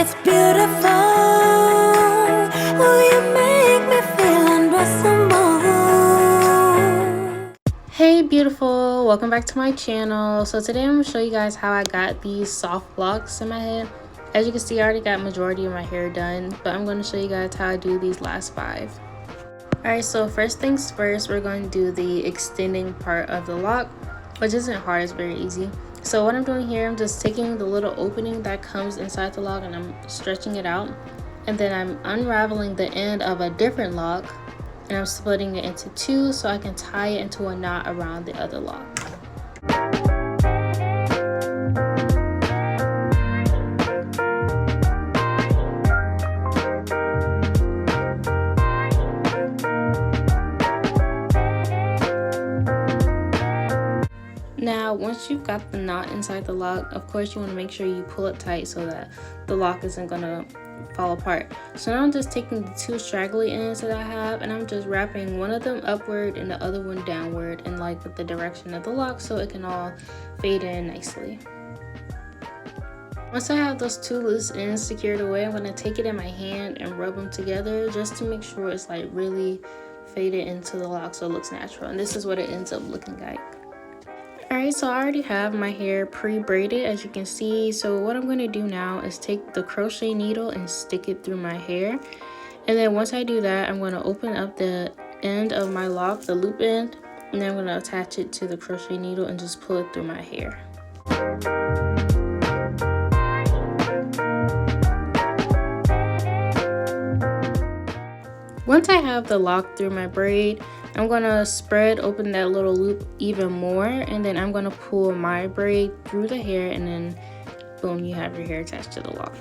It's beautiful. Oh, you make me feel undressable. Hey beautiful, welcome back to my channel. So today I'm going to show you guys how I got these soft locks in my head. As you can see, I already got majority of my hair done, but I'm going to show you guys how I do these last 5. Alright, so first things first, we're going to do the extending part of the lock, which isn't hard, it's very easy. So what I'm doing here, I'm just taking the little opening that comes inside the lock and I'm stretching it out, and then I'm unraveling the end of a different lock and I'm splitting it into 2 so I can tie it into a knot around the other lock. Now, once you've got the knot inside the lock, of course you want to make sure you pull it tight so that the lock isn't going to fall apart. So now I'm just taking the 2 straggly ends that I have and I'm just wrapping one of them upward and the other one downward in like with the direction of the lock so it can all fade in nicely. Once I have those 2 loose ends secured away, I'm going to take it in my hand and rub them together just to make sure it's like really faded into the lock so it looks natural, and this is what it ends up looking like. Alright, so I already have my hair pre-braided, as you can see. So what I'm going to do now is take the crochet needle and stick it through my hair. And then once I do that, I'm going to open up the end of my lock, the loop end, and then I'm going to attach it to the crochet needle and just pull it through my hair. Once I have the lock through my braid, I'm going to spread open that little loop even more, and then I'm going to pull my braid through the hair, and then boom, you have your hair attached to the lock.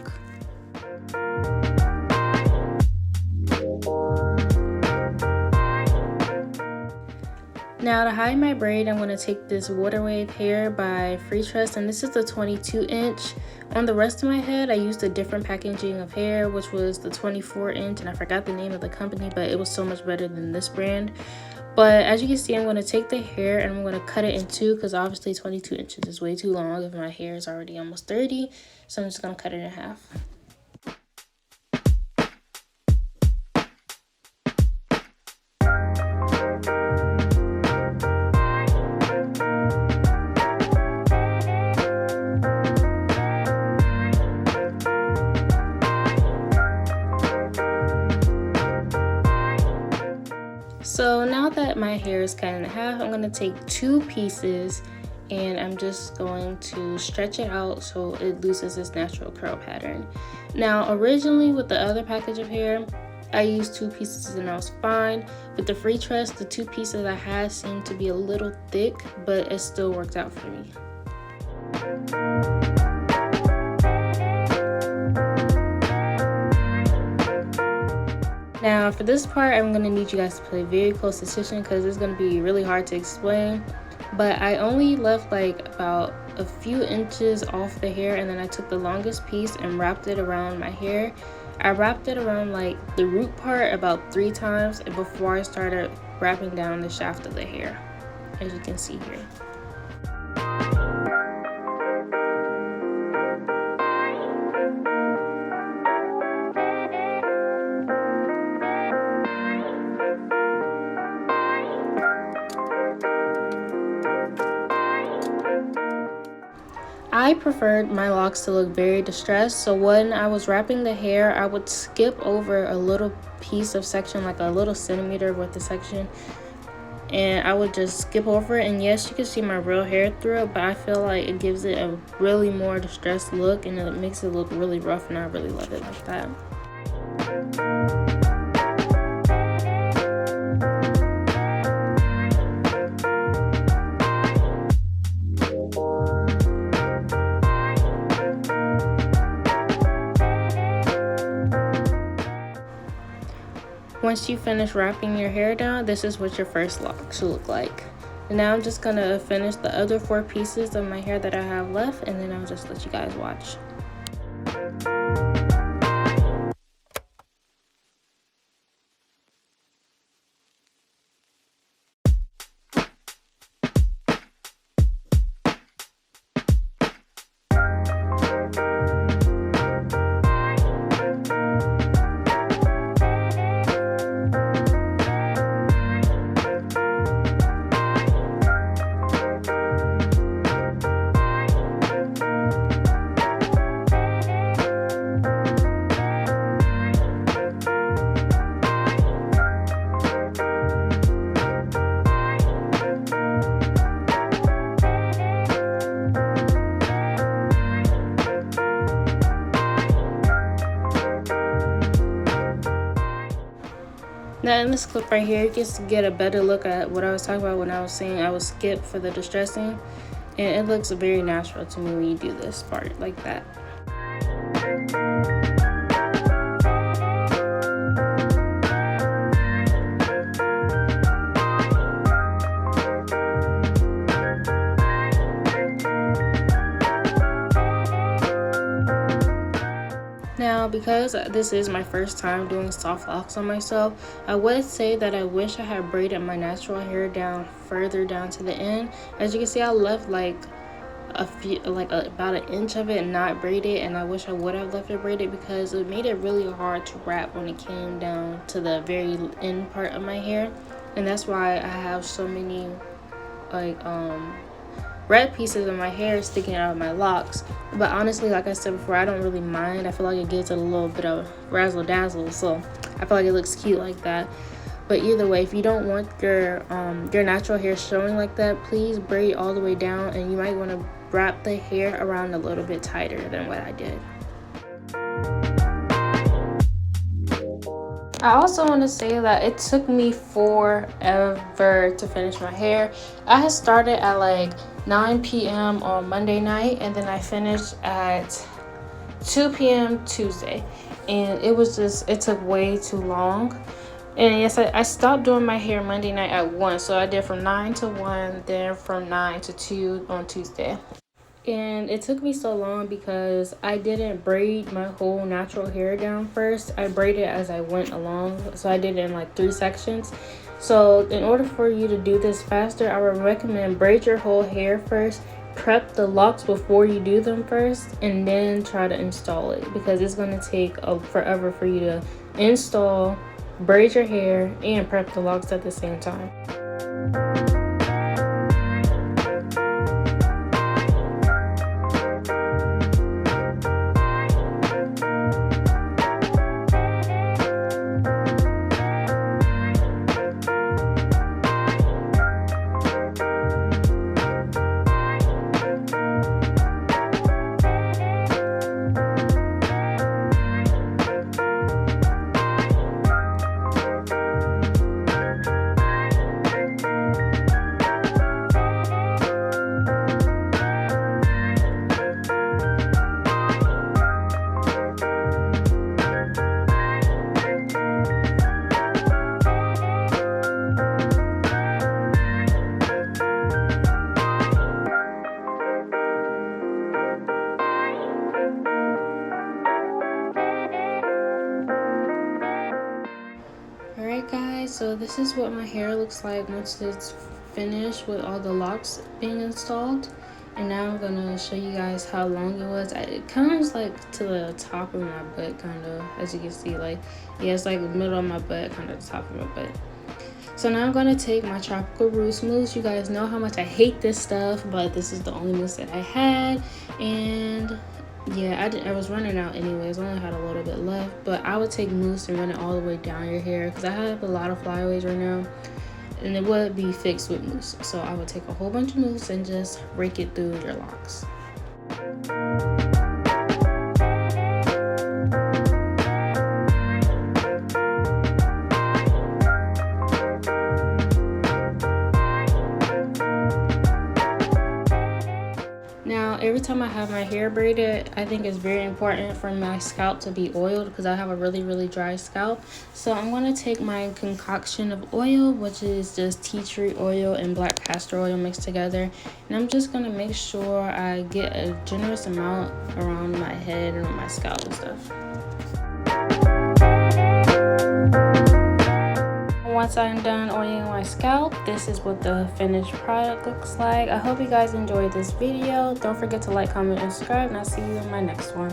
Now to hide my braid, I'm going to take this Water Wave hair by Free Trust, and this is the 22 inch. On the rest of my head, I used a different packaging of hair, which was the 24 inch, and I forgot the name of the company, but it was so much better than this brand. But as you can see, I'm going to take the hair and I'm going to cut it in 2 because obviously 22 inches is way too long if my hair is already almost 30. So I'm just going to cut it in half. So now that my hair is cut in half, I'm going to take 2 pieces and I'm just going to stretch it out so it loses its natural curl pattern. Now originally with the other package of hair, I used 2 pieces and I was fine. With the Free Trust, the 2 pieces I had seemed to be a little thick, but it still worked out for me. Now for this part, I'm going to need you guys to pay very close attention because it's going to be really hard to explain. But I only left like about a few inches off the hair, and then I took the longest piece and wrapped it around my hair. I wrapped it around like the root part about 3 times before I started wrapping down the shaft of the hair, as you can see here. I preferred my locks to look very distressed, so when I was wrapping the hair, I would skip over a little piece of section, like a little centimeter worth of section, and I would just skip over it. And yes, you can see my real hair through it, but I feel like it gives it a really more distressed look and it makes it look really rough, and I really love it like that. Once you finish wrapping your hair down, this is what your first lock should look like. And now I'm just gonna finish the other 4 pieces of my hair that I have left, and then I'll just let you guys watch. Now in this clip right here, you can get a better look at what I was talking about when I was saying I would skip for the distressing, and it looks very natural to me when you do this part like that. Now, because this is my first time doing soft locks on myself, I would say that I wish I had braided my natural hair down further down to the end. As you can see, I left like about an inch of it not braided, and I wish I would have left it braided because it made it really hard to wrap when it came down to the very end part of my hair. And that's why I have so many like red pieces of my hair sticking out of my locks. But honestly, like I said before, I don't really mind. I feel like it gives it a little bit of razzle dazzle, so I feel like it looks cute like that. But either way, if you don't want your natural hair showing like that, please braid all the way down, and you might want to wrap the hair around a little bit tighter than what I did. I also want to say that it took me forever to finish my hair. I had started at like 9 p.m. on Monday night, and then I finished at 2 p.m. Tuesday, and it took way too long. And yes, I stopped doing my hair Monday night at 1, so I did from 9 to 1, then from 9 to 2 on Tuesday. And it took me so long because I didn't braid my whole natural hair down first. I braided as I went along, so I did it in like 3 sections. So in order for you to do this faster, I would recommend braid your whole hair first, prep the locks before you do them first, and then try to install it, because it's going to take forever for you to install, braid your hair, and prep the locks at the same time. Alright guys, so this is what my hair looks like once it's finished with all the locks being installed. And now I'm gonna show you guys how long it was. It comes like to the top of my butt, kind of, as you can see. Like, yeah, it's like the middle of my butt, kind of the top of my butt. So now I'm gonna take my tropical roots mousse. You guys know how much I hate this stuff, but this is the only mousse that I had. And yeah, I was running out anyways. I only had a little bit left, but I would take mousse and run it all the way down your hair because I have a lot of flyaways right now, and it would be fixed with mousse. So I would take a whole bunch of mousse and just rake it through your locks. Every time I have my hair braided, I think it's very important for my scalp to be oiled because I have a really dry scalp. So I'm going to take my concoction of oil, which is just tea tree oil and black castor oil mixed together, and I'm just going to make sure I get a generous amount around my head and on my scalp and stuff. Once I'm done oiling my scalp, this is what the finished product looks like. I hope you guys enjoyed this video. Don't forget to like, comment, and subscribe, and I'll see you in my next one.